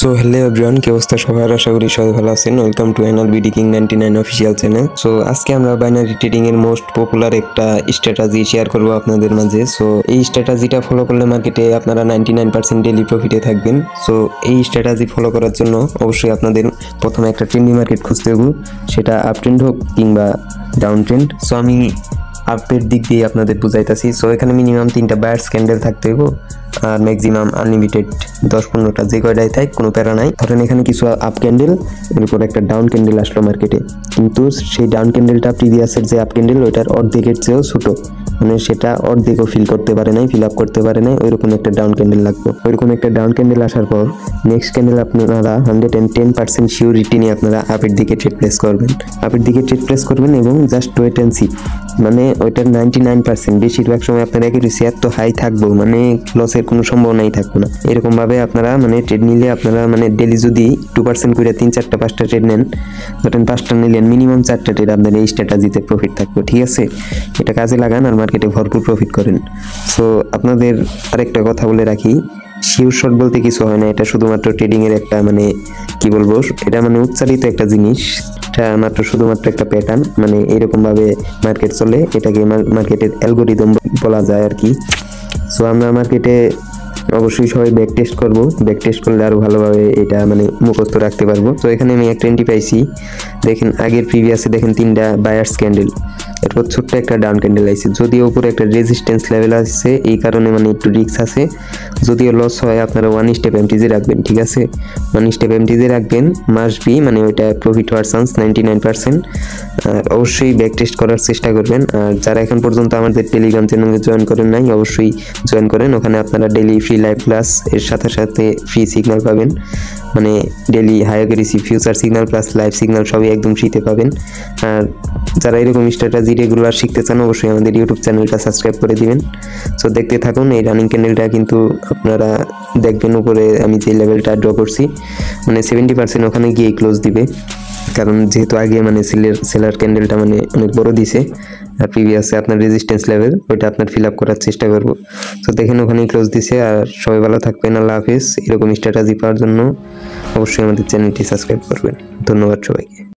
So hello everyone, কি অবস্থা সবার? আশা করি সবাই ভালো আছেন। Welcome to NRBD king 99 official channel. So আজকে আমরা বাইনারি ট্রেডিং এর মোস্ট পপুলার একটা স্ট্র্যাটেজি শেয়ার করব আপনাদের মাঝে। সো এই স্ট্র্যাটেজিটা ফলো করলে মার্কেটে আপনারা 99% ডেইলি প্রফিটে থাকবেন। সো এই স্ট্র্যাটেজি ফলো করার জন্য অবশ্যই আপনাদের প্রথমে একটা ট্রেন্ডিং মার্কেট খুঁজতে হবে, সেটা আপ ট্রেন্ড হোক কিংবা ডাউন ট্রেন্ড। সো আমি আপের দিক দিয়ে আপনাদের বুঝাইতেছি। সো এখানে মিনিমাম 3টা বায়ার্স ক্যান্ডেল থাকতে হইব আর ম্যাক্সিমাম আনলিমিটেড 10-15টা যে কয়টাই থাক, কোনো প্যারা নাই। ধরেন এখানে কিছু আপ ক্যান্ডেল, এরপর একটা ডাউন ক্যান্ডেল আসলো মার্কেটে, কিন্তু সেই ডাউন ক্যান্ডেলটা প্রিভিয়াসের যে আপ ক্যান্ডেল ওইটার অর্ধেকের চেয়েও ছোট, মানে সেটা অর্ধেকও ফিল করতে পারে নাই, ফিল আপ করতে পারে নাই। ওইরকম একটা ডাউন ক্যান্ডেল লাগবে। ওইরকম একটা ডাউন ক্যান্ডেল আসার পর নেক্সট ক্যান্ডেল আপনারা 110% শিওরিটি নিয়ে আপনারা আপের দিকে ট্রেড প্লেস করবেন। আপের দিকে ট্রেড প্লেস করবেন এবং জাস্ট ওয়েট অ্যান্ড সি, মানে ওইটার 99% বেশিরভাগ সময় আপনার অ্যাকুরেসি এত হাই থাকবো, মানে লসের কোনো সম্ভাবনাই থাকবে না। এরকম ভাবে আপনারা মানে ট্রেড নিলে আপনারা মানে ডেলি যদি 2% করে 3-4-5টা ট্রেড নেন, ধরেন 5টা নিলেন, মিনিমাম 4টা ট্রেড আপনার এই স্ট্র্যাটেজিতে প্রফিট থাকবে। ঠিক আছে, এটা কাজে লাগান আর মার্কেটে ভরপুর প্রফিট করেন। সো আপনাদের আরেকটা কথা বলে রাখি, শিওর শট বলতে কিছু হয় না, এটা শুধুমাত্র ট্রেডিং এর একটা মানে কি বলবো, এটা মানে উচ্চারিত একটা জিনিস, এটা মাত্র শুধুমাত্র একটা প্যাটার্ন, মানে এরকম ভাবে মার্কেট চলে, এটাকে মার্কেটের অ্যালগোরিদম বলা যায় আর কি। সো আমরা মার্কেটে অবশ্যই সবাই ব্যাক টেস্ট করবো, ব্যাক টেস্ট করলে আরো ভালোভাবে এটা মানে মুখস্থ রাখতে পারবো। তো এখানে আমি একটা এন্ট্রি পাইছি, দেখেন আগের প্রিভিয়াসে দেখেন 3টা বায়ার্স ক্যান্ডেল, এরপর ছোট্ট একটা ডাউন ক্যান্ডেল আছে, যদিও উপরে একটা রেজিস্ট্যান্স লেভেল আছে, এই কারণে মানে একটু রিস্ক আছে। যদিও লস হয় আপনারা 1 স্টেপ এমটিজি রাখবেন। ঠিক আছে, 1 স্টেপ এমটিজি রাখবেন, মাস্ট বি, মানে ওইটা প্রফিট হওয়ার চান্স 99%। আর অবশ্যই ব্যাক টেস্ট করার চেষ্টা করবেন। আর যারা এখন পর্যন্ত আমাদের টেলিগ্রাম চ্যানেলে জয়েন করেন নাই, অবশ্যই জয়েন করেন। ওখানে আপনারা ডেইলি ফ্রি লাইভ ক্লাস, এর সাথে সাথে ফ্রি সিগন্যাল পাবেন, মানে daily high accuracy future signal plus live signal সবই একদম ফ্রিতে পাবেন। আর যারা এরকম স্ট্র্যাটেজি রেগুলার শিখতে চান, অবশ্যই আমাদের ইউটিউব চ্যানেলটা সাবস্ক্রাইব করে দিবেন। সো দেখতে থাকুন। এই রানিং ক্যান্ডেলটা কিন্তু আপনারা দেখবেন, উপরে আমি যে লেভেলটা ড্র করছি, মানে 70% ওখানে গিয়ে ক্লোজ দিবে, কারণ যেহেতু আগে মানে সেলার ক্যান্ডেলটা মানে অনেক বড় দিছে, আর প্রিভিয়াসে আপনার রেজিস্ট্যান্স লেভেল ওইটা আপনার ফিল আপ করার চেষ্টা করবো। তো দেখেন ওখানেই ক্লোজ দিছে। আর সবাই ভালো থাকবেন, আল্লাহ হাফিজ। এরকম স্ট্র্যাটেজি পাওয়ার জন্য অবশ্যই আমাদের চ্যানেলটি সাবস্ক্রাইব করবেন। ধন্যবাদ সবাইকে।